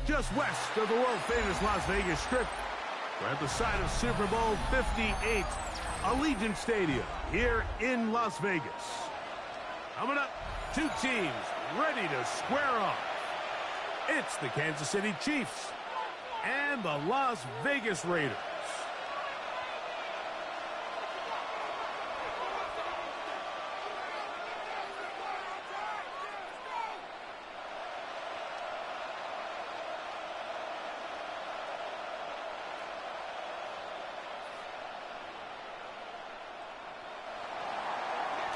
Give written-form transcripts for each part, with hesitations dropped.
Just west of the world-famous Las Vegas Strip, we're at the site of Super Bowl 58, Allegiant Stadium here in Las Vegas. Coming up, two teams ready to square off. It's the Kansas City Chiefs and the Las Vegas Raiders.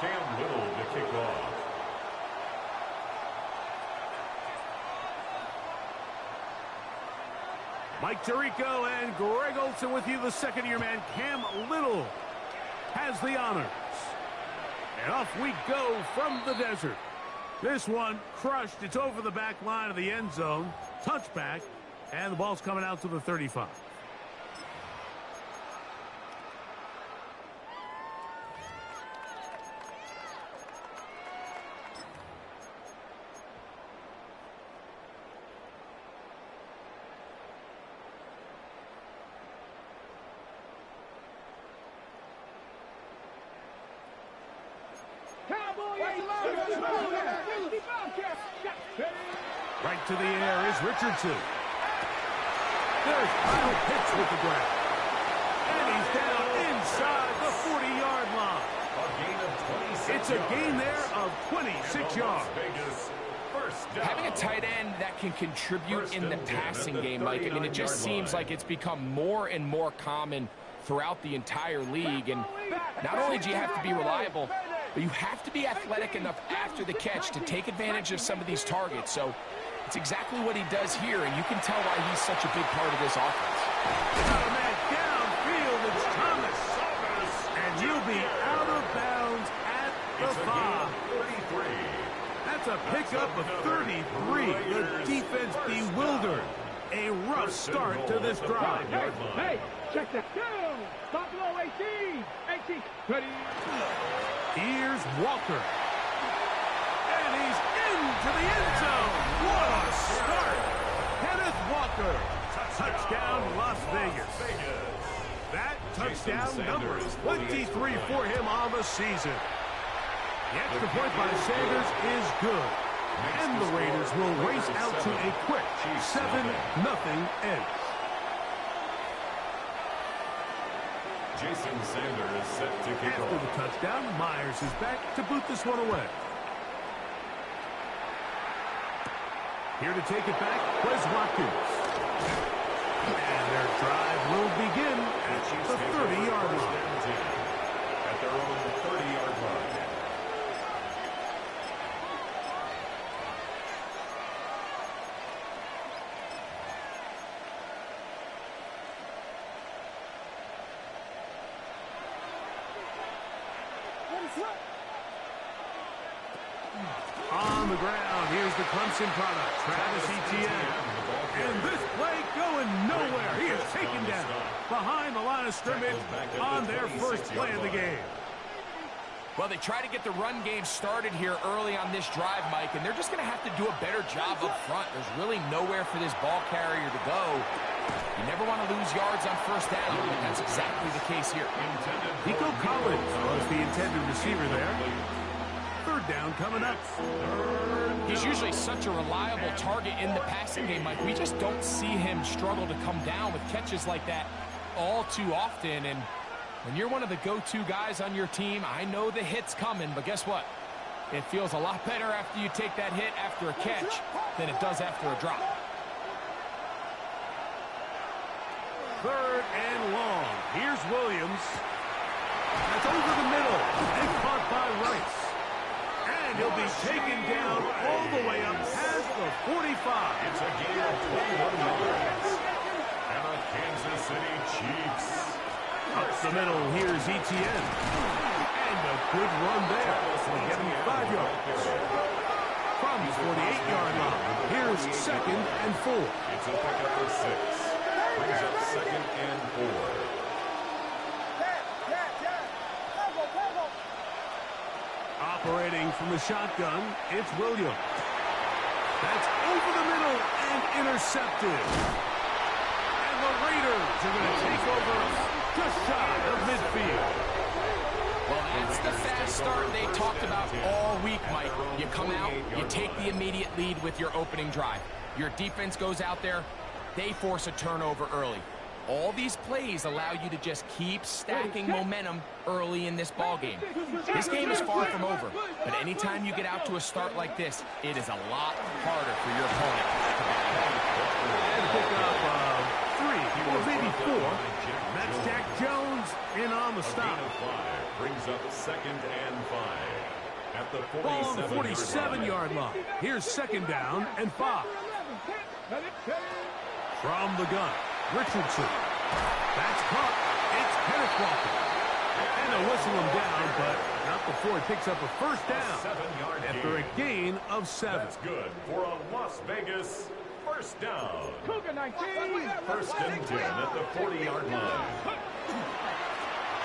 Cam Little to kick off. Mike Tirico and Greg Olson with you. The second-year man, Cam Little, has the honors. And off we go from the desert. This one crushed. It's over the back line of the end zone. Touchback. And the ball's coming out to the 35. Right to the air is Richardson. There's Kyle Pitts with the grab. And he's down inside the 40-yard line. A gain of 26 It's a gain there of 26 yards. Having a tight end that can contribute in the passing game, Mike, I mean, it just seems like it's become more and more common throughout the entire league. And not only do you have to be reliable, but you have to be athletic enough after the catch to take advantage of some of these targets. So it's exactly what he does here, and you can tell why he's such a big part of this offense. Got a man downfield, it's Thomas. And you'll be out of bounds at the 5. 33. That's a pickup of 33. The defense bewildered. A rough start to this drive. Hey, check that down. Stop low, 18. 18. Ready. Here's Walker. And he's into the end zone. What a start. Kenneth Walker. Touchdown, Las Vegas. That touchdown number is 23 for him on the season. The extra point by Sanders is good. And the Raiders will race out to a quick 7-0 edge. Jason Sanders set to kick After off. the touchdown, Myers is back to boot this one away. Here to take it back, Wes Watkins. And their drive will begin at the 30-yard line. At their own 30-yard line. On the ground, here's the Clemson product, Travis Etienne. And this play going nowhere. He is taken down behind the line of scrimmage on their first play of the game. Well, they try to get the run game started here early on this drive, Mike, and they're just going to have to do a better job up front. There's really nowhere for this ball carrier to go. You never want to lose yards on first down, and that's exactly the case here. Nico Collins was the intended receiver there. Third down coming up. He's usually such a reliable target in the passing game, Mike. We just don't see him struggle to come down with catches like that all too often. And when you're one of the go-to guys on your team, I know the hit's coming, but guess what? It feels a lot better after you take that hit after a catch than it does after a drop. Third and long. Here's Williams. That's over the middle and caught by Rice. And he'll be taken down all the way up past the 45. It's a gain of 21 yards. And the Kansas City Chiefs. Up the middle, here's Etienne. And a good run there. We'll get him 5 yards. From the 48-yard line, here's 2nd and 4. It's a pickup of 6. Brings up 2nd and 4. Operating from the shotgun, it's Williams. That's over the middle and intercepted. And the Raiders are going to take over just shy of midfield. Well, that's the fast start they talked about all week, Mike. You come out, you take the immediate lead with your opening drive. Your defense goes out there, they force a turnover early. All these plays allow you to just keep stacking momentum early in this ball game. This game is far from over, but anytime you get out to a start like this, it is a lot harder for your opponent. And pick up 3 or maybe 4. That's Jack Jones in on the stop. Brings up 2nd and 5. At the Ball on the 47-yard line. Here's 2nd down and 5. From the gun, Richardson. That's caught. It's Kenneth Walker. And they'll whistle him down, but not before he picks up a first down. 7-yard After a gain of 7. That's good for a Las Vegas first down. Cougar 19. 1st and 10 at the 40-yard line.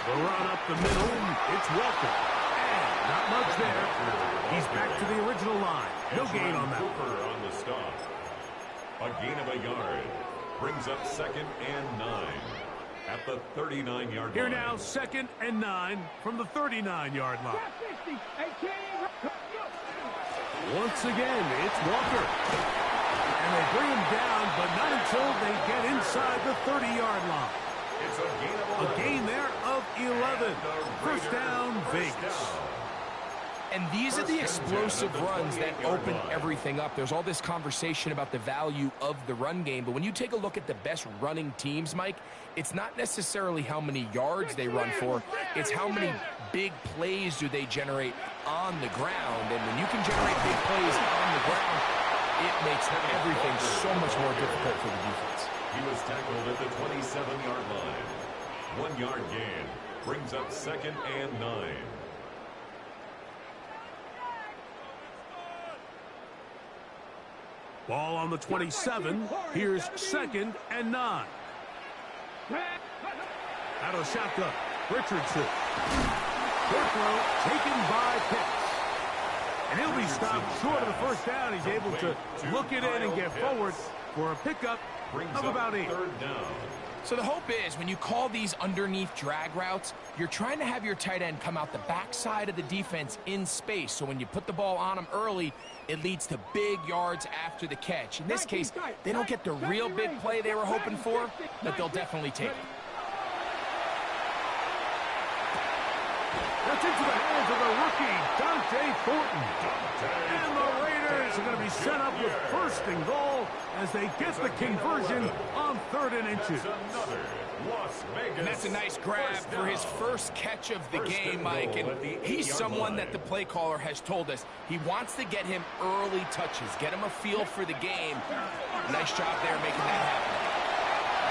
The run up the middle. It's Walker. And not much there. He's back to the original line. No gain on that. Cooper on the stop. A gain of a yard. Brings up 2nd and 9 at the 39-yard line. Here now, 2nd and 9 from the 39-yard line. Once again, it's Walker. And they bring him down, but not until they get inside the 30-yard line. It's a gain of 11. A gain there of 11. First down, Vegas. And these are the explosive runs that open everything up. There's all this conversation about the value of the run game, but when you take a look at the best running teams, Mike, it's not necessarily how many yards they run for, it's how many big plays do they generate on the ground. And when you can generate big plays on the ground, it makes everything so much more difficult for the defense. He was tackled at the 27-yard line. 1-yard gain. Brings up 2nd and 9. Ball on the 27. Here's 2nd and 9. Out of shotgun. Richardson. Good throw taken by Pitts. And he'll be stopped short of the first down. He's able to look it in and get forward for a pickup of about 8. 3rd down. So the hope is when you call these underneath drag routes, you're trying to have your tight end come out the backside of the defense in space. So when you put the ball on him early, it leads to big yards after the catch. In this case, they don't get the real big play they were hoping for, but they'll definitely take it. That's into the hands of the rookie, Dante Thornton. And the Raiders are going to be set up with 1st and goal as they get the conversion on 3rd and inches. And that's a nice grab for his first catch of the game, Mike. And he's someone that the play caller has told us he wants to get him early touches, get him a feel for the game. Nice job there making that happen.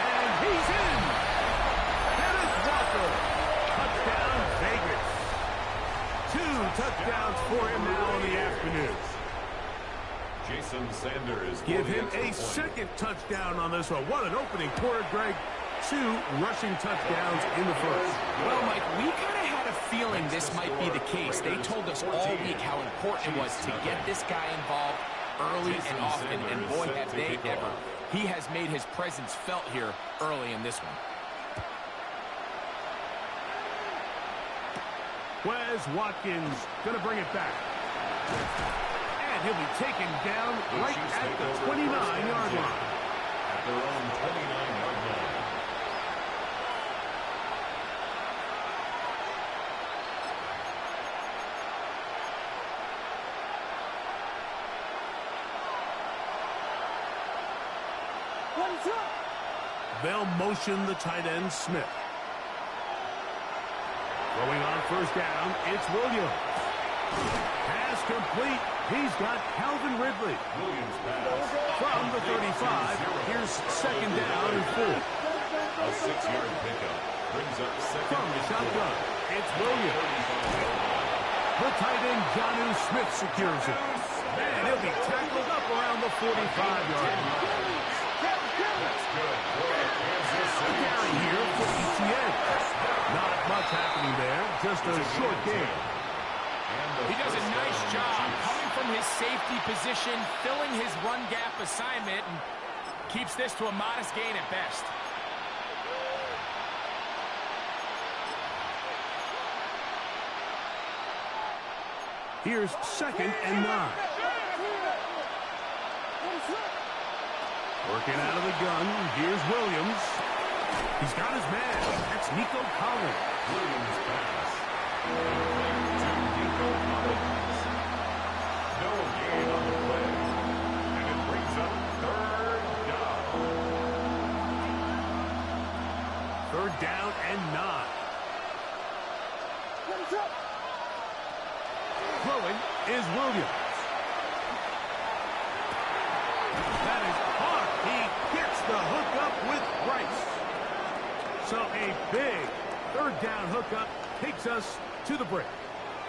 And he's in. Kenneth Walker. Touchdown, Vegas. 2 touchdowns for him now in the afternoon. Jason Sanders. Give him a 2nd touchdown on this one. What an opening quarter, Greg. 2 rushing touchdowns in the first. Well, Mike, we kind of had a feeling this might be the case. They told us all week how important it was to get this guy involved early and often, and boy, have they ever. He has made his presence felt here early in this one. Wes Watkins going to bring it back. And he'll be taken down right at the 29-yard line. At their own 29-yard line. They'll motion the tight end, Smith. Throwing on 1st down, it's Williams. Pass complete. He's got Calvin Ridley. Williams pass. From the 35, here's 2nd down and 4. A 6-yard pickup. Brings up 2nd. From the shotgun, it's Williams. The tight end, Jonnu Smith, secures it. And he'll be tackled up around the 45-yard line. That's good. A carry here for ETN. Not much happening there, just a short game. He does a nice job coming from from his safety position, filling his run gap assignment, and keeps this to a modest gain at best. Here's 2nd and 9. Working out of the gun. Here's Williams. He's got his man. That's Nico Collins. Williams pass. To Nico Collins. No gain on the play. And it brings up 3rd down. 3rd down and 9. Throwing is Williams. That is hard. He gets the hookup with Rice. So a big 3rd down hookup takes us to the break.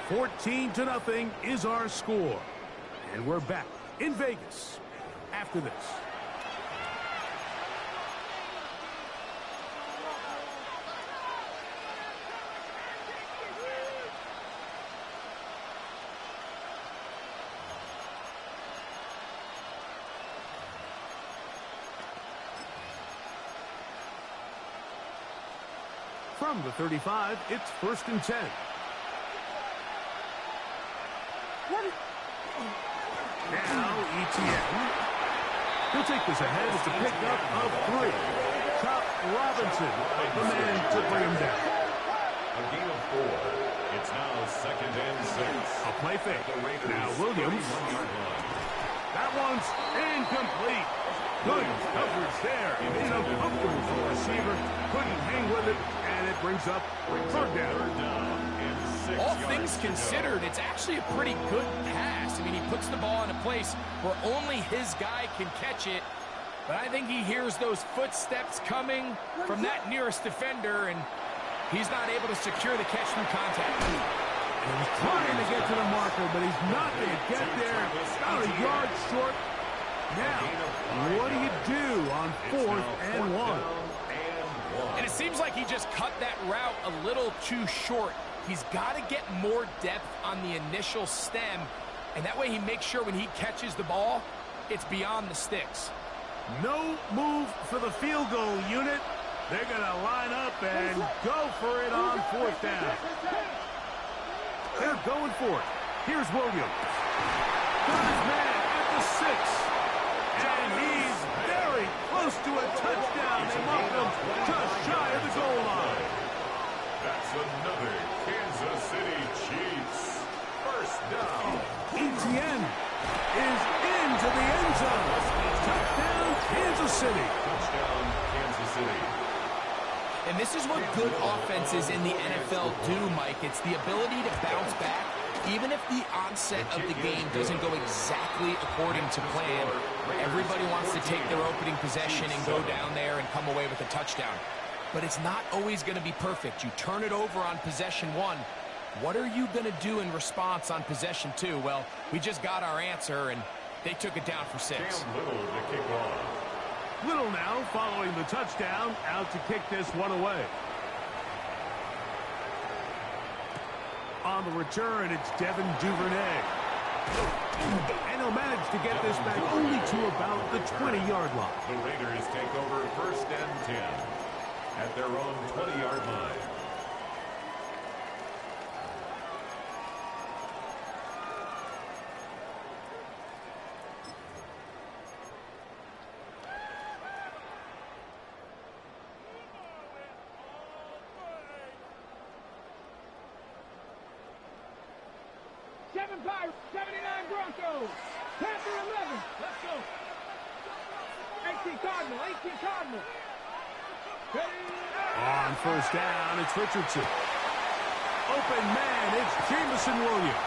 14-0 is our score. And we're back in Vegas after this. From the 35, it's 1st and 10. Now, ETN. He'll take this ahead. It's a pickup of 3. Chop Robinson, the man to bring him down. A gain of 4. It's now 2nd and 6. A play fake. Now Williams. That one's incomplete. Good coverage there. It's uncomfortable for the receiver. Couldn't hang with it, and it brings up 3rd down. All things considered, it's actually a pretty good pass. I mean, he puts the ball in a place where only his guy can catch it. But I think he hears those footsteps coming from that nearest defender, and he's not able to secure the catch through contact. He's trying to get to the marker, but he's not going to get there. About a yard short. Now, what do you do on 4th and 1? And it seems like he just cut that route a little too short. He's got to get more depth on the initial stem, and that way he makes sure when he catches the ball, it's beyond the sticks. No move for the field goal unit. They're going to line up and go for it on 4th down. They're going for it. Here's Williams. Got his man at the 6. And he's very close to a touchdown. They mark him just shy of the goal line. That's another Kansas City Chiefs 1st down. ETN is into the end zone. Touchdown, Kansas City. Touchdown, Kansas City. And this is what good offenses in the NFL do, Mike. It's the ability to bounce back, even if the onset of the game doesn't go exactly according to plan. Everybody wants to take their opening possession and go down there and come away with a touchdown. But it's not always going to be perfect. You turn it over on possession 1. What are you going to do in response on possession 2? Well, we just got our answer, and they took it down for 6. Cam Little to kick off. Little now following the touchdown, out to kick this one away. On the return, it's Devin Duvernay. And he'll manage to get this back only to about the 20-yard line. The Raiders take over 1st and 10 at their own 20-yard line. Pirates, 79 Broncos. Panther 11. Let's go. 18 Cardinal, 18 Cardinal. On 1st down, it's Richardson. Open man, it's Jamison Williams.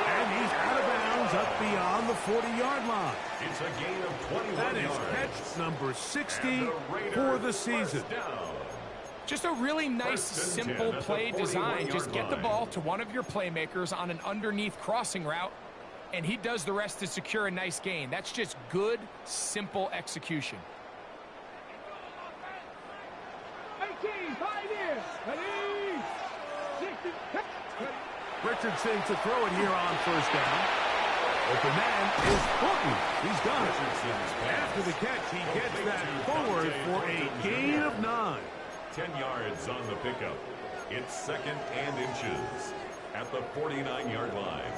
And he's out of bounds up beyond the 40-yard line. It's a gain of 21 That is yards. catch number 60 for the season. Just a really nice, simple play design. Just get the ball to one of your playmakers on an underneath crossing route, and he does the rest to secure a nice gain. That's just good, simple execution. 18, Pioneer. Ready. 60. Richardson to throw it here on 1st down. Open man is Fulton. He's done it. After the catch, he gets that forward for a gain of 9. 10 yards on the pickup. It's 2nd and inches at the 49-yard line.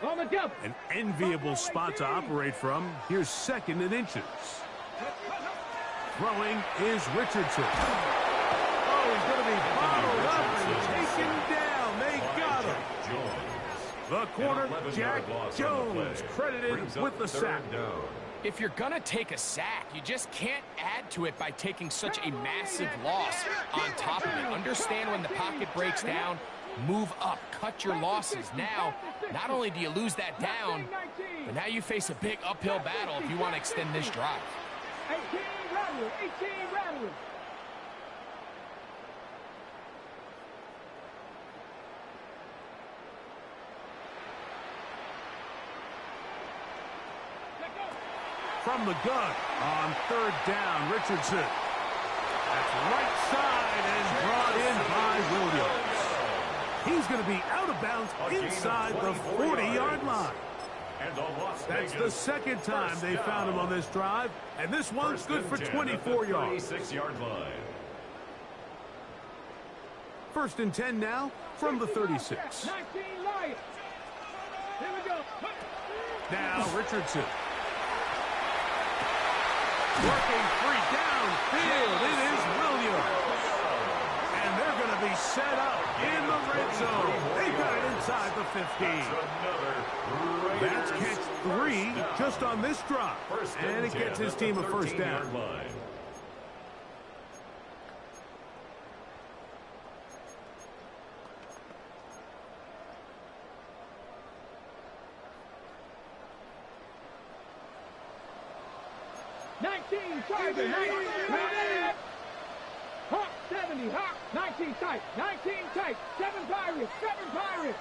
On the jump. An enviable spot to operate from. Here's 2nd and inches. Throwing is Richardson. Oh, he's going to be bottled up and taken down. They got him. The corner, Jack Jones, credited with the sack. If you're going to take a sack, you just can't add to it by taking such a massive loss on top of it. Understand when the pocket breaks down, move up, cut your losses. Now, not only do you lose that down, but now you face a big uphill battle if you want to extend this drive. 18 Rattler, 18 Rattler. From the gun on 3rd down, Richardson. That's right side and brought in by Williams. He's going to be out of bounds inside the 40-yard line. That's the 2nd time they found him on this drive, and this one's good for 24 yards. 36-yard line. 1st and 10 now from the 36. 19 Lions. Here we go. Now Richardson. Working free downfield. It is Williams. And they're going to be set up in the red zone. They got it inside the 15. That's catch 3 just on this drop. And it gets his team a 1st down. Tiger, 19, Hawk, 70, Hawk, 19 tight, 19 tight, 7 Pirates, 7 Pirates.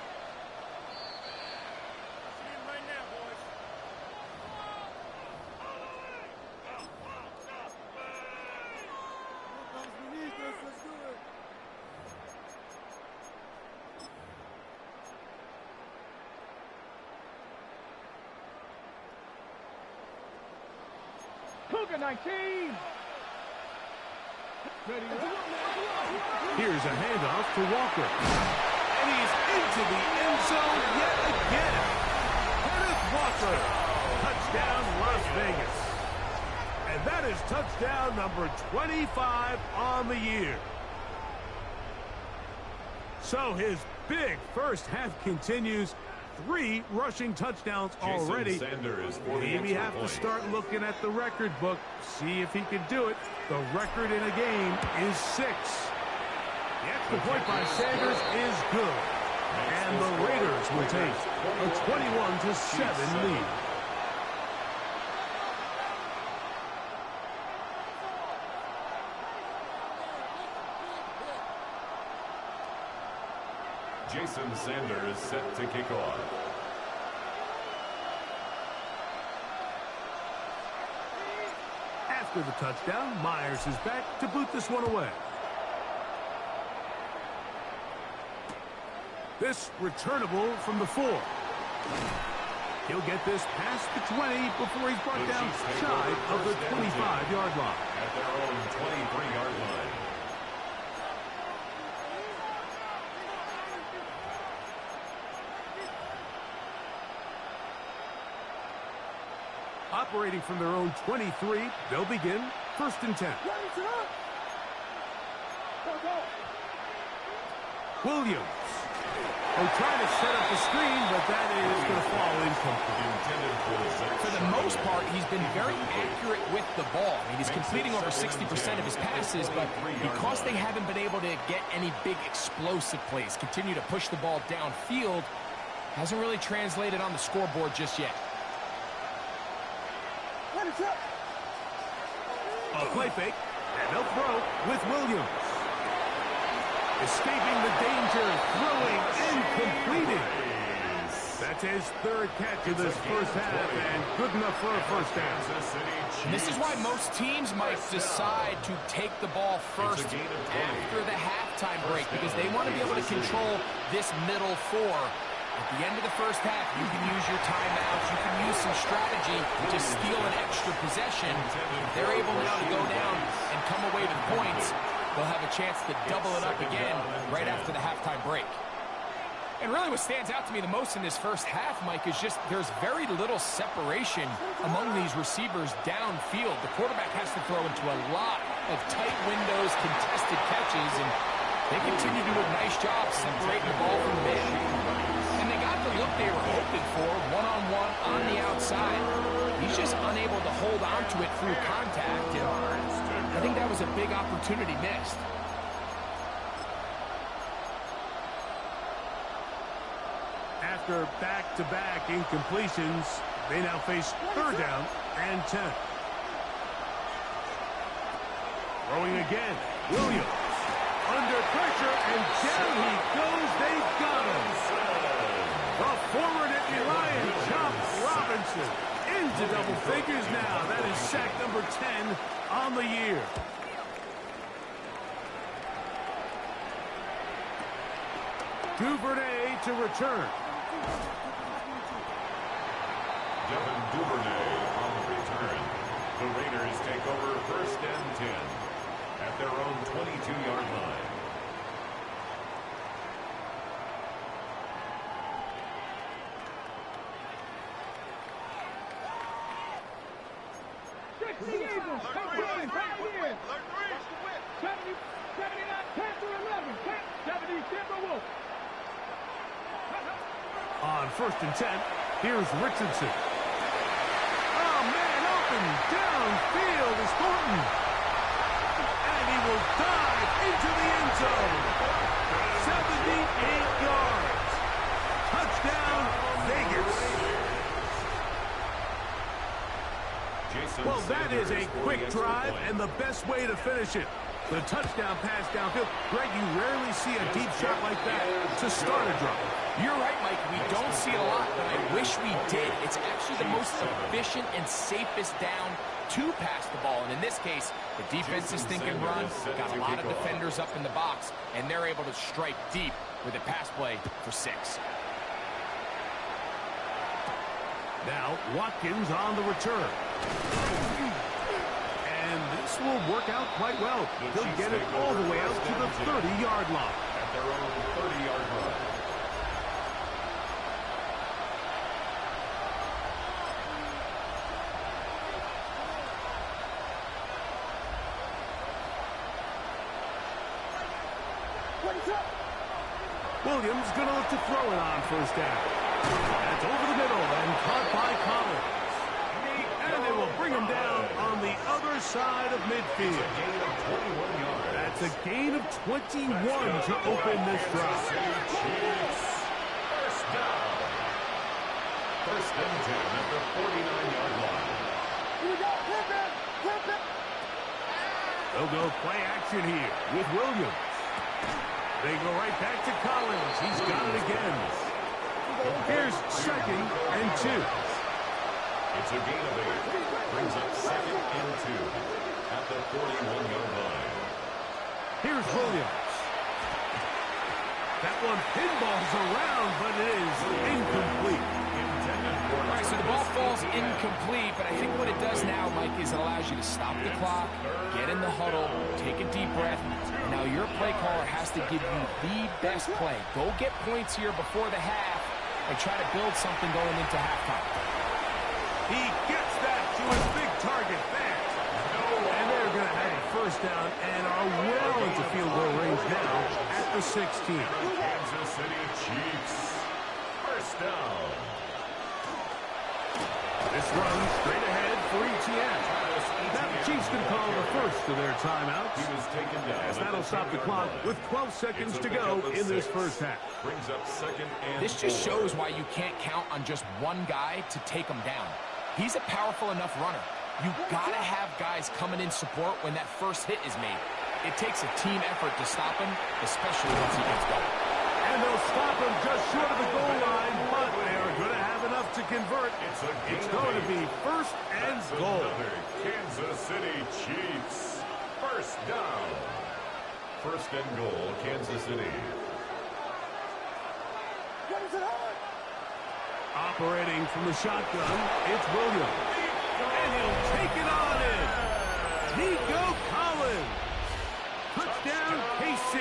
Right now, boys. We need this, let's do it. Cougar 19. Here's a handoff to Walker. And he's into the end zone yet again. Kenneth Walker. Touchdown, Las Vegas. And that is touchdown number 25 on the year. So his big first half continues. 3 rushing touchdowns already. Maybe have to start looking at the record book, see if he can do it. The record in a game is 6. The extra point by Sanders is good. And the Raiders will take a 21-7 lead. Jason Sanders set to kick off. After the touchdown, Myers is back to boot this one away. This returnable from the 4. He'll get this past the 20 before he's brought down shy of the 25-yard line. At their own 23-yard line. Operating from their own 23, they'll begin 1st and 10. Williams. They're trying to set up the screen, but that is going to fall incomplete. For the most part, he's been very accurate with the ball. I mean, he's completing over 60% of his passes, but because they haven't been able to get any big explosive plays, continue to push the ball downfield, hasn't really translated on the scoreboard just yet. A play fake, and they'll throw with Williams. Escaping the danger, throwing and completing. That's his third catch of this first half, and good enough for a first down. And this is why most teams might decide to take the ball first after the halftime break, because they want to be able to control this middle four. At the end of the first half, you can use your timeouts, you can use some strategy to steal an extra possession. If they're able now to go down and come away with points, they'll have a chance to double it up again right after the halftime break. And really what stands out to me the most in this first half, Mike, is just there's very little separation among these receivers downfield. The quarterback has to throw into a lot of tight windows, contested catches, and they continue to do a nice job separating the ball from mid. And they got the look they were hoping for, one-on-one on the outside. He's just unable to hold on to it through contact, and I think that was a big opportunity missed. After back-to-back incompletions, they now face third down and 10. Throwing again, Williams. Under pressure, and down he goes. They've got him. The forward at the Lion, Chop Robinson. Into double figures now. That is sack number 10 on the year. Duvernay to return. Devin Duvernay on the return. The Raiders take over first and 10 at their own 22-yard line. On first and 10, here's Richardson. Oh, man, open downfield is Thornton. And he will dive into the end zone. 78 yards. Touchdown, Vegas. Well, that is a quick drive and the best way to finish it. The touchdown pass downfield. Greg, you rarely see a deep shot like that to start a drive. You're right, Mike. We don't see it a lot, but I wish we did. It's actually the most efficient and safest down to pass the ball. And in this case, the defense is thinking run, got a lot of defenders up in the box, and they're able to strike deep with a pass play for 6. Now, Watkins on the return. And this will work out quite well. He'll get it all the way out to the 30-yard line. At their own 30-yard line. Williams going to look to throw it on first down. That's over the middle and caught by Collins. And they will bring him down on the other side of midfield. That's a gain of 21 to open this drive. First down. First and 10 at the 49-yard line. They'll go play action here with Williams. They go right back to Collins. He's got it again. Here's second and 2. It's a gain of 8. Brings up second and 2 at the 41-yard line. Here's Williams. That one pinballs around, but it is incomplete. All right, so the ball falls incomplete, but I think what it does now, Mike, is it allows you to stop the clock, get in the huddle, take a deep breath. Now your play caller has to give you the best play. Go get points here before the half and try to build something going into halftime. He gets that to his big target there. And they're going to have a first down and are well into field goal range now at the 16. Kansas City Chiefs. First down. This run straight ahead for ETN. Now the Chiefs can call the first of their timeouts. He was taken down. As that'll stop the clock with 12 seconds to go in this first half. Brings up second and This just shows why you can't count on just one guy to take him down. He's a powerful enough runner. You've got to have guys coming in support when that first hit is made. It takes a team effort to stop him, especially once he gets going. And they'll stop him just short of the goal line, but they are enough to convert. It's going to be first and goal. Kansas City Chiefs. First down. First and goal, Kansas City. Operating from the shotgun, it's Williams. And he'll take it on in. Nico Collins. Touchdown, KC.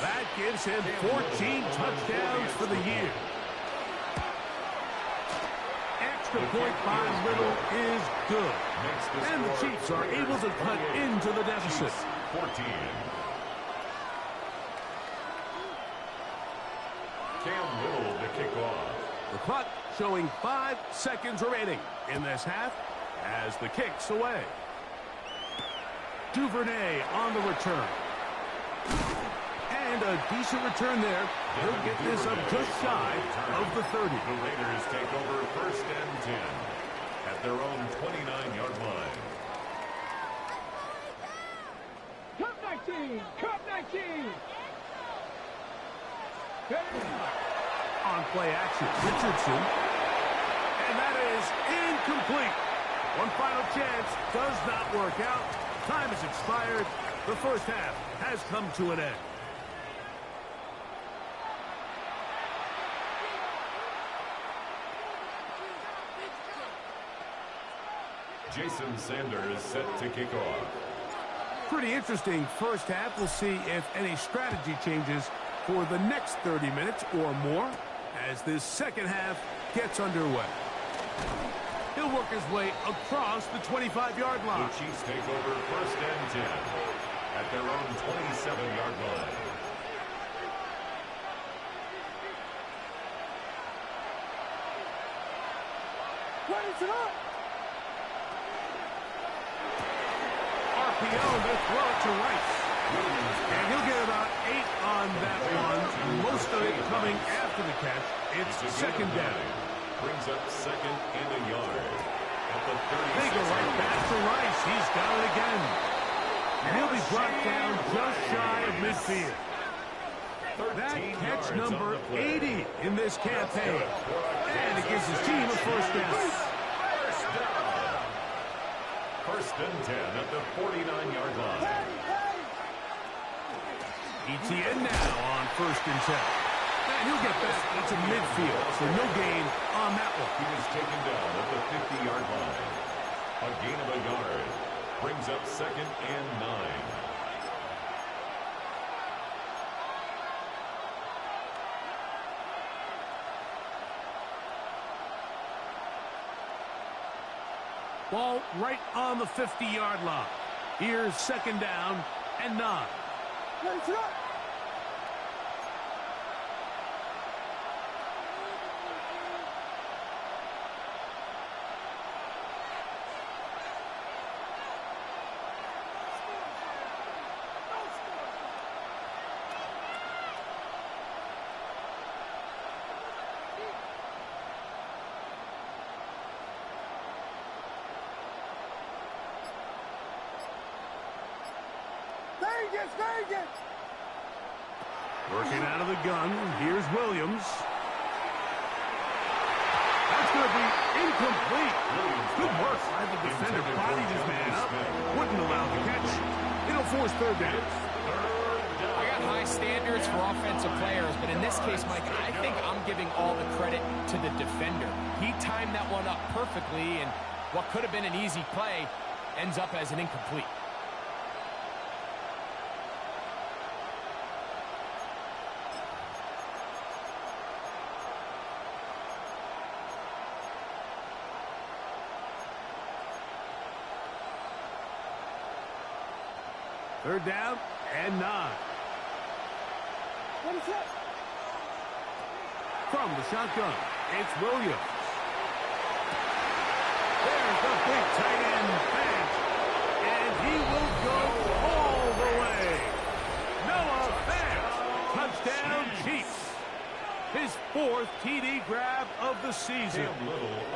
That gives him 14 touchdowns for the year. Extra point by Little is good. And the Chiefs are able to cut into the deficit. 14. Cam Little to kick off. The clock showing 5 seconds remaining in this half as the kick's away. Duvernay on the return. And a decent return there. He'll get this up just shy of the 30. The Raiders take over first and 10 at their own 29-yard line. Cup 19! Cup 19! On play action, Richardson. And that is incomplete. One final chance does not work out. Time has expired. The first half has come to an end. Jason Sanders set to kick off. Pretty interesting first half. We'll see if any strategy changes for the next 30 minutes or more as this second half gets underway. He'll work his way across the 25-yard line. The Chiefs take over first and 10 at their own 27-yard line. RPO, they throw it to Rice. And he'll get about 8 on that one. Most of it coming after the catch. It's second down. Brings up second and a yard. At the 36. They go right back to Rice. He's got it again. And he'll be brought down just shy of midfield. That catch number 80 in this campaign. And it gives his team a first down. First and 10 at the 49-yard line. ETN now on first and 10. And he'll get back into midfield, so no gain on that one. He was taken down at the 50-yard line. A gain of a yard. Brings up second and 9. Ball right on the 50-yard line. Here's second down and 9. Working out of the gun. Here's Williams. That's going to be incomplete. Good work by the defender. Bodied his man up. Wouldn't allow the catch. It'll force third down. I got high standards for offensive players, but in this case, Mike, I think I'm giving all the credit to the defender. He timed that one up perfectly, and what could have been an easy play ends up as an incomplete. Third down and 9. From the shotgun, it's Williams. There's the big tight end bench, and he will go all the way. Noah Fant, touchdown Chiefs. His 4th TD grab of the season.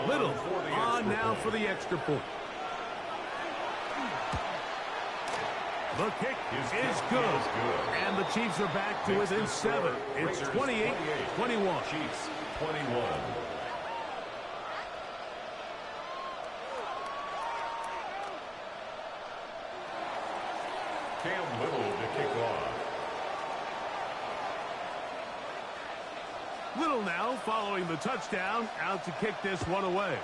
Little on now for the extra point. The kick is good. And the Chiefs are back to within 7. It's 28-21. Chiefs 21. Cam Little to kick off. Little now following the touchdown, out to kick this one away.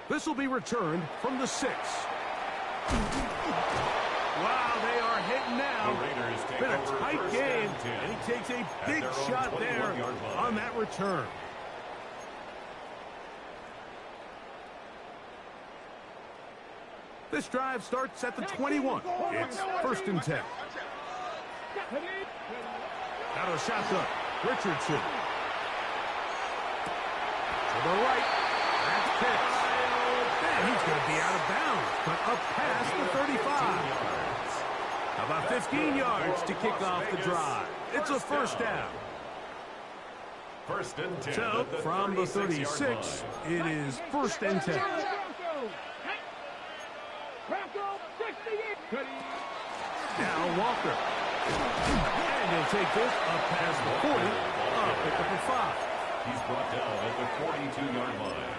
This will be returned from the 6. Wow, they are hitting now. Been a tight game, and he takes a big shot there on that return. This drive starts at the 21. It's 1st and 10. Out of shotgun, Richardson. To the right. That's pitch. And he's going to be out of bounds, but up past the 35. About 15 yards to kick off the drive. It's a 1st down. 1st and 10. So, from the 36, it is 1st and 10. Now Walker. And he'll take this up past the 40, up at the 5. He's brought down at the 42-yard line.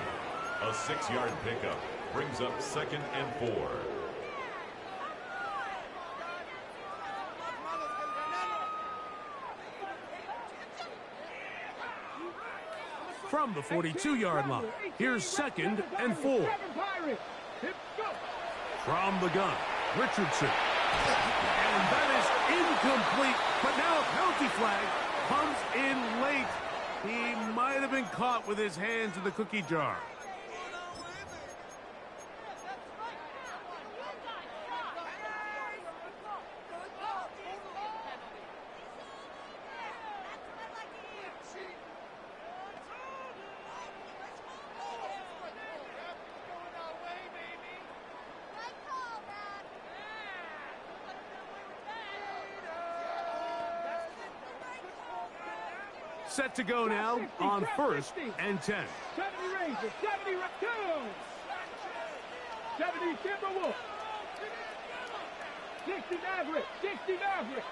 A 6-yard pickup brings up 2nd and 4. From the 42-yard line, here's 2nd and 4. From the gun, Richardson. And that is incomplete, but now a penalty flag comes in late. He might have been caught with his hands in the cookie jar. Set to go now on 1st and 10. 70 Rangers, 70 Raccoons, 70 Timberwolves, 60 Mavericks, 60 Mavericks.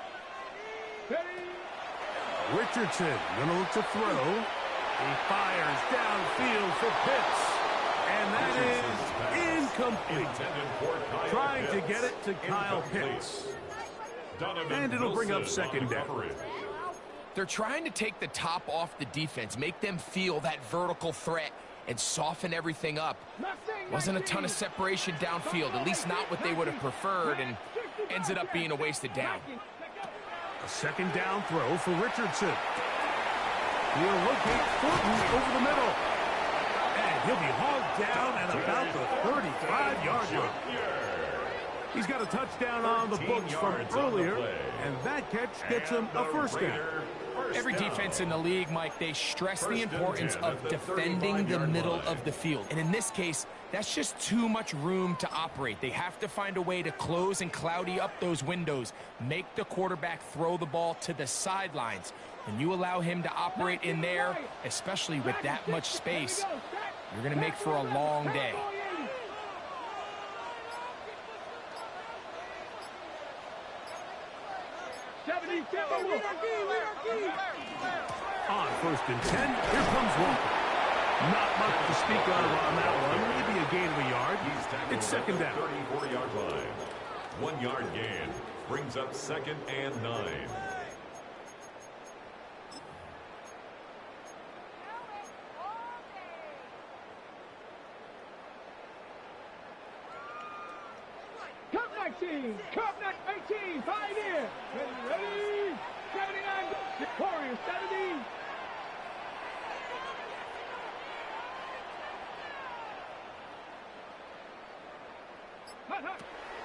Richardson going to look to throw. He fires downfield for Pitts. And that is incomplete. Trying to get it to Kyle Pitts. And it'll bring up 2nd down. They're trying to take the top off the defense, make them feel that vertical threat, and soften everything up. Wasn't a ton of separation downfield, at least not what they would have preferred, and ends it up being a wasted down. A 2nd down throw for Richardson. He'll locate Thornton over the middle. And he'll be hauled down at about the 35-yard line. He's got a touchdown on the books from earlier, and that catch gets him a 1st down. Every defense in the league, Mike, they stress the importance of defending the middle of the field. And in this case, that's just too much room to operate. They have to find a way to close and cloudy up those windows, make the quarterback throw the ball to the sidelines. When you allow him to operate in there, especially with that much space, you're going to make for a long day. On 1st and 10, here comes Walker. Not much to speak of on that one. Maybe a gain of a yard. It's 2nd down. 34-yard line. 1-yard gain brings up 2nd and 9. Cup 19, Cup 18, Pioneer. Ready, 79, Warriors, 70.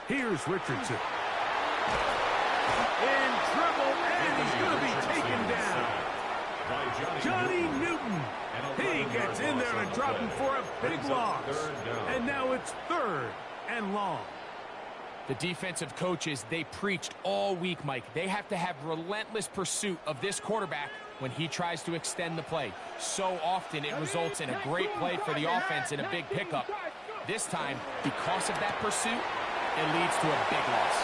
Here's Richardson. In trouble, and he's going to be taken down. Johnny Newton. He gets in there to drop him for a big loss. And now it's 3rd and long. The defensive coaches, they preached all week, Mike. They have to have relentless pursuit of this quarterback when he tries to extend the play. So often it results in a great play for the offense and a big pickup. This time, because of that pursuit, it leads to a big loss.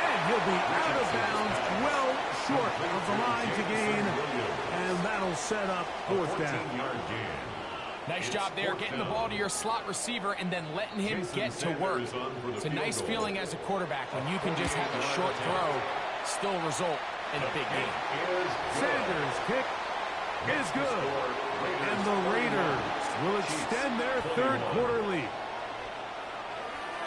And he'll be out of bounds, well short of the line to gain. And that'll set up 4th down. Nice job there, getting the ball to your slot receiver and then letting him get to work. It's a nice feeling as a quarterback when you can just have a short throw still result in a big game. Sanders' kick is good. And the Raiders will extend their third quarter lead.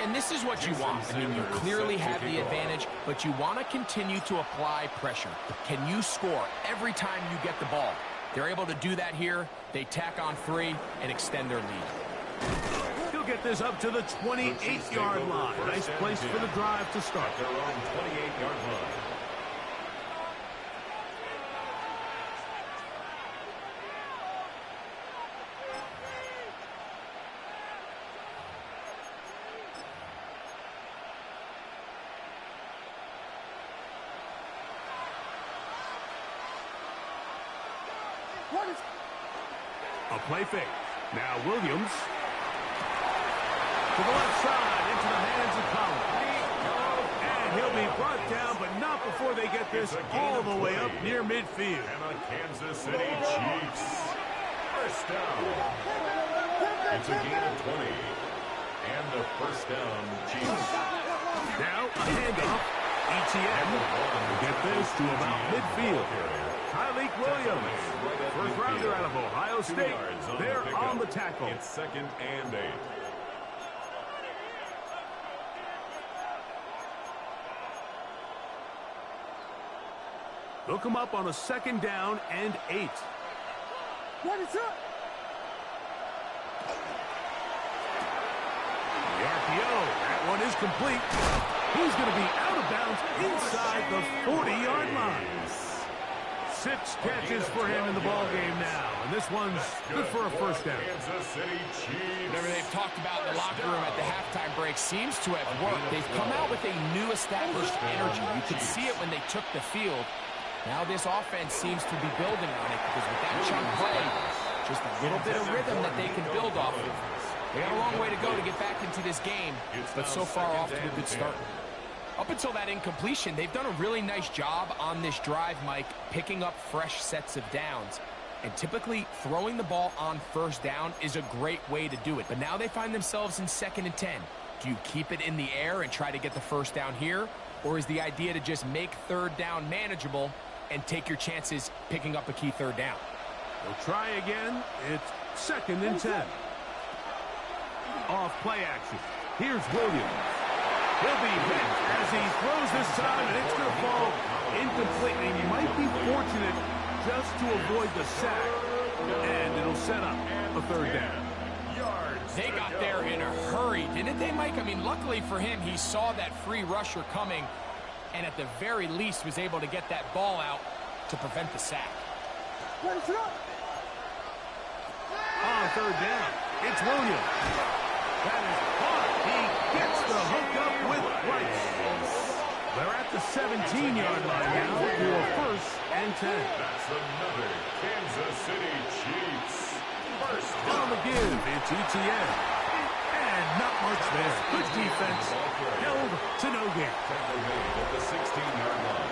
And this is what you want. I mean, you clearly have the advantage, but you want to continue to apply pressure. Can you score every time you get the ball? They're able to do that here. They tack on 3 and extend their lead. He'll get this up to the 28-yard line. Nice place for the drive to start. Their own 28-yard line. A play fake. Now Williams. To the left side, into the hands of Collins. And he'll be brought down, but not before they get this all the way up near midfield. And the Kansas City Chiefs. First down. It's a gain of 20. And the first down, Chiefs. Now a handoff. ETN will get this to about midfield. Tyleek Williams, first rounder out of Ohio State. They're on the tackle. It's 2nd and 8. They'll come up on a 2nd down and 8. What is up? The RPO, that one is complete. He's going to be out of bounds inside the 40-yard line. 6 catches for him in the ball game now, and this one's good for a first down. Kansas City Chiefs. Whatever they've talked about in the locker room at the halftime break seems to have worked. They've come out with a new established energy. You could see it when they took the field. Now this offense seems to be building on it because with that chunk play, just a little bit of rhythm that they can build off of. They got a long way to go to get back into this game, but so far off to a good start. Up until that incompletion, they've done a really nice job on this drive, Mike, picking up fresh sets of downs. And typically, throwing the ball on first down is a great way to do it. But now they find themselves in 2nd and 10. Do you keep it in the air and try to get the first down here? Or is the idea to just make 3rd down manageable and take your chances picking up a key 3rd down? They'll try again. It's 2nd and 10. Off play action. Here's Williams. He'll be hit as he throws this time, and it's going to fall incomplete. And he might be fortunate just to avoid the sack, and it'll set up a 3rd down. They got there in a hurry, didn't they, Mike? I mean, luckily for him, he saw that free rusher coming, and at the very least was able to get that ball out to prevent the sack. On 3rd down, it's Williams. That is hard. He gets the hook up with Rice. They're at the 17-yard line now to a 1st and 10. That's another Kansas City Chiefs. First On the give, it's ETN. And not much there. Good defense. Held to no gain. at the 16-yard line.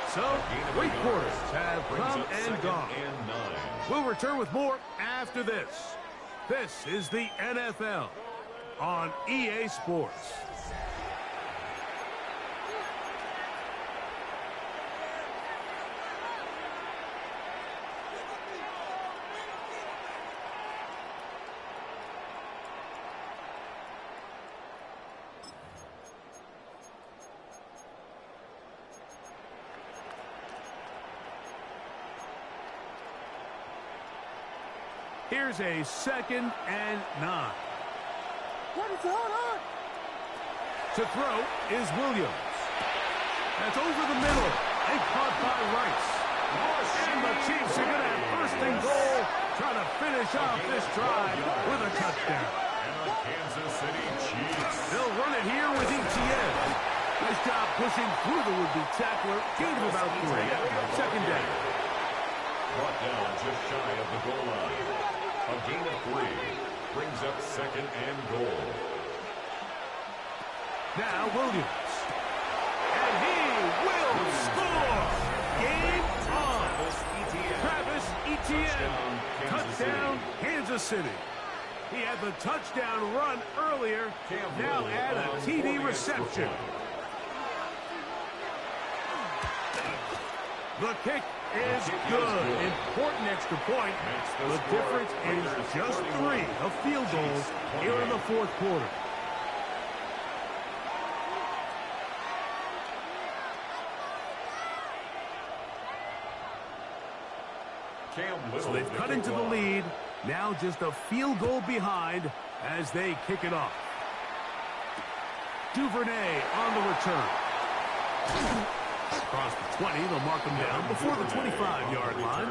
So, 3 quarters have come and gone. And 9. We'll return with more after this. This is the NFL on EA Sports. Here's a 2nd and 9. To throw is Williams. That's over the middle and caught by Rice. And the Chiefs are going to have 1st and goal, trying to finish off this drive with a touchdown. And the Kansas City Chiefs. They'll run it here with ETN. Nice job pushing through the would-be tackler. Gain of about 3. 2nd down. Brought down just shy of the goal line. A gain of 3 brings up 2nd and goal. Now Williams. And he will score. Game on. Travis ETN. Touchdown, Kansas City. He had the touchdown run earlier. Now add a TD reception. The kick is good. Important extra point. The difference is just 3 of field goals here in the fourth quarter. So they've cut into the lead. Now just a field goal behind as they kick it off. Duvernay on the return. Across the 20, they'll mark them down before the 25-yard line.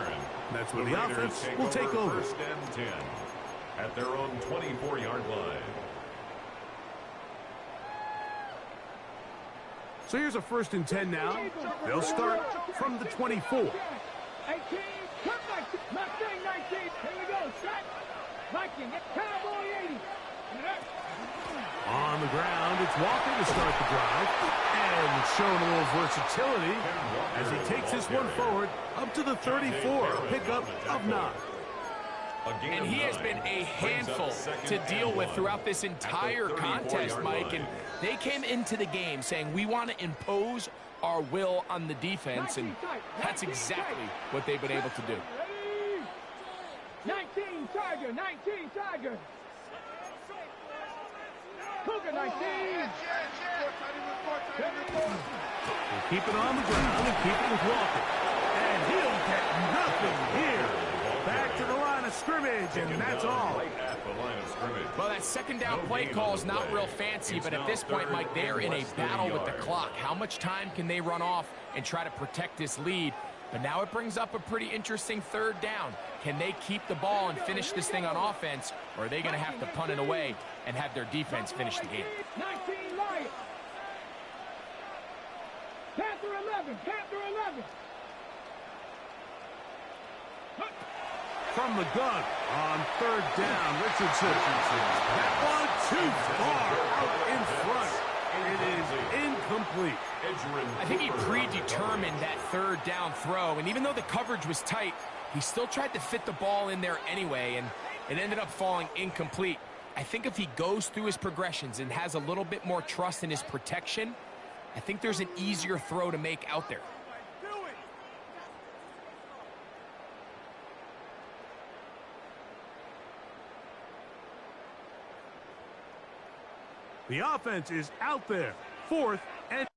That's where the offense will take over. First and 10 at their own 24-yard line. So here's a 1st and 10 now. They'll start from the 24. 18, Mustang 19. Here we go. Set. Viking. Cowboy 80. On the ground, it's Walker to start the drive. And showing a little versatility as he takes this one forward up to the 34. A pickup of 9. And he has been a handful to deal with throughout this entire contest, Mike. And they came into the game saying, we want to impose our will on the defense, and that's exactly what they've been able to do. 19 Tiger, 19 Tiger. Cougar 19. We'll keep it on the ground and keep it with Walker. And he'll get nothing here. Back to the line of scrimmage, and that's all. Well, that second down play call is not real fancy, but at this point, Mike, they're in a battle with the clock. How much time can they run off and try to protect this lead? But now it brings up a pretty interesting 3rd down. Can they keep the ball and finish this thing on offense, or are they going to have to punt it away and have their defense finish the game? 19 Lions. Panther 11. Panther 11. From the gun on 3rd down, Richardson. That one too far out in front. It is incomplete. I think he predetermined that 3rd down throw, and even though the coverage was tight, he still tried to fit the ball in there anyway, and it ended up falling incomplete. I think if he goes through his progressions and has a little bit more trust in his protection, I think there's an easier throw to make out there. The offense is out there. 4th and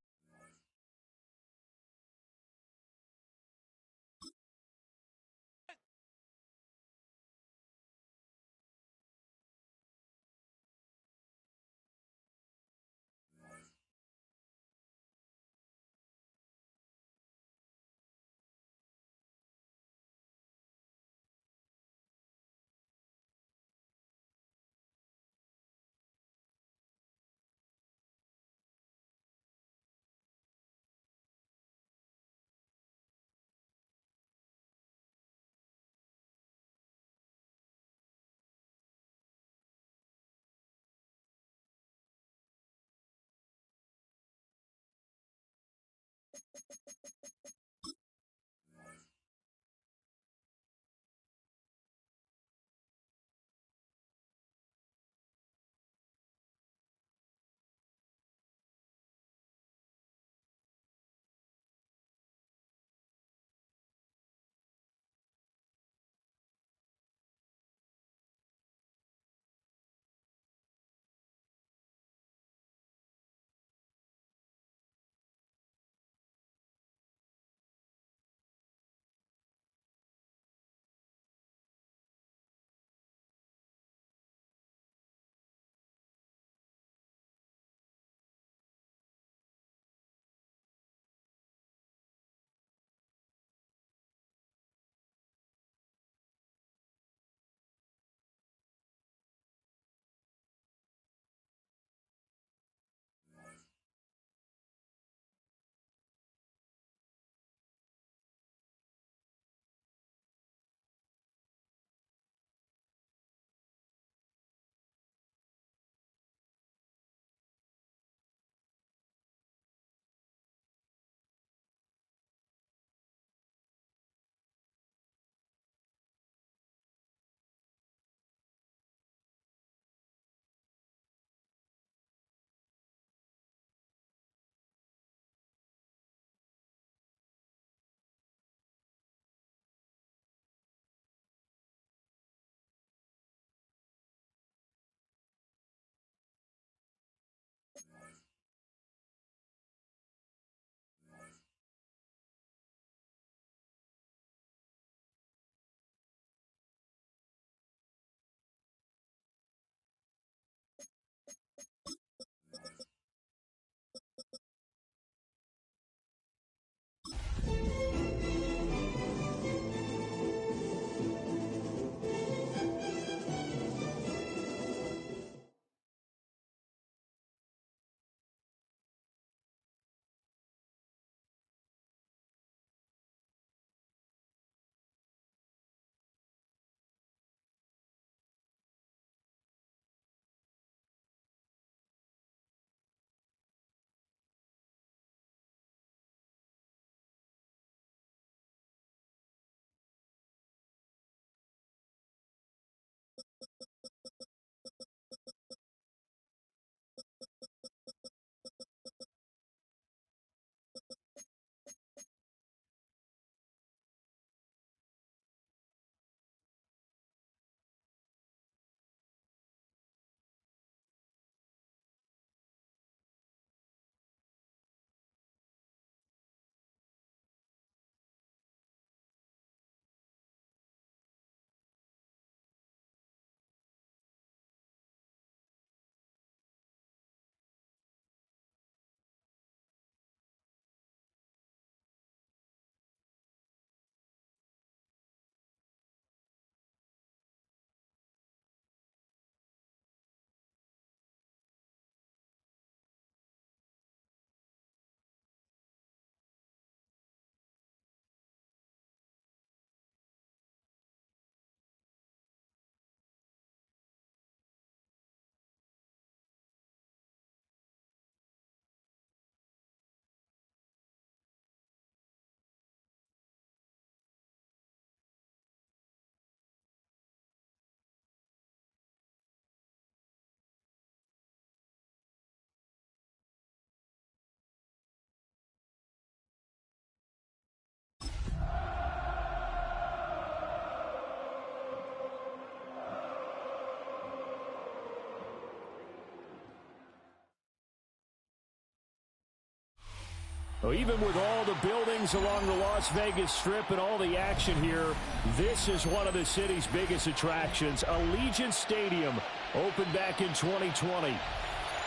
Well, even with all the buildings along the Las Vegas Strip and all the action here, this is one of the city's biggest attractions. Allegiant Stadium opened back in 2020.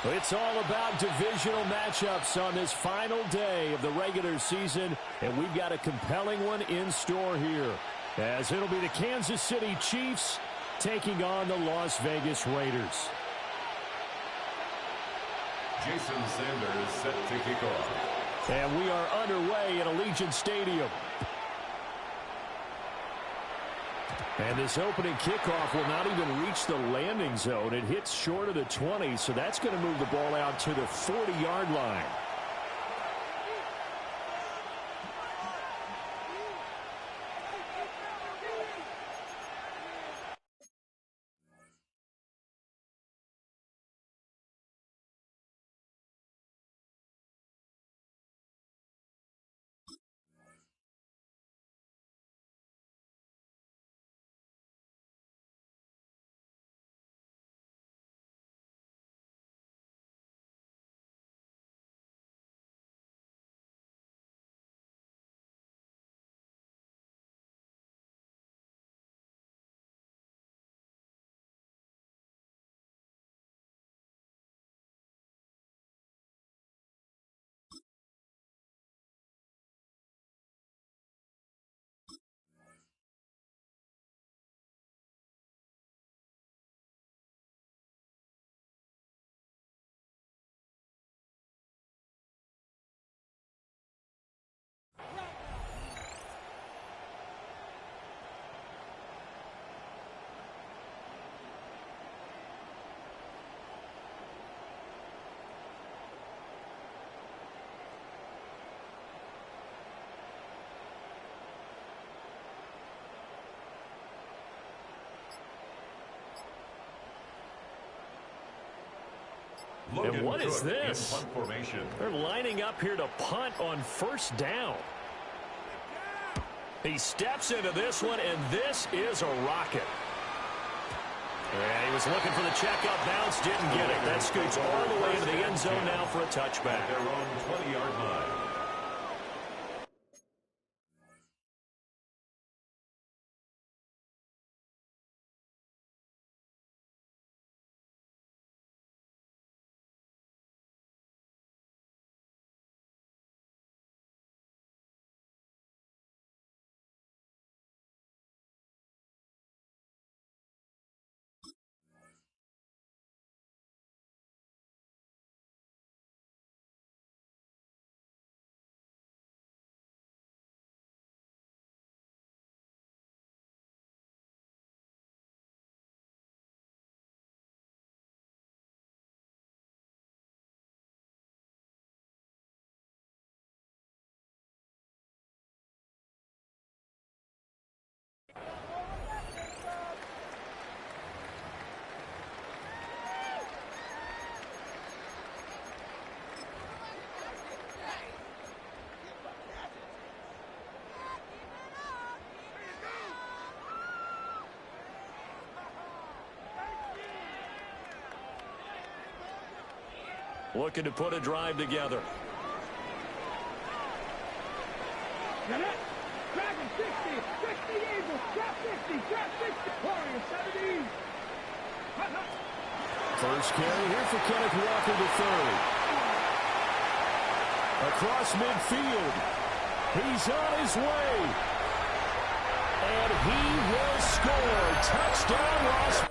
It's all about divisional matchups on this final day of the regular season, and we've got a compelling one in store here, as it'll be the Kansas City Chiefs taking on the Las Vegas Raiders. Jason Sanders set to kick off. And we are underway at Allegiant Stadium. And this opening kickoff will not even reach the landing zone. It hits short of the 20, so that's going to move the ball out to the 40-yard line. And what is this? They're lining up here to punt on first down. He steps into this one, and this is a rocket. And he was looking for the checkout bounce, didn't get it. That scoots all the way into the end zone now for a touchback. Their own 20-yard line. Looking to put a drive together. Dragon 60, 60 Eagles, drop 50, drop 60, Warriors 70. First carry here for Kenneth Walker III. Across midfield. He's on his way. And he will score. Touchdown, Ross.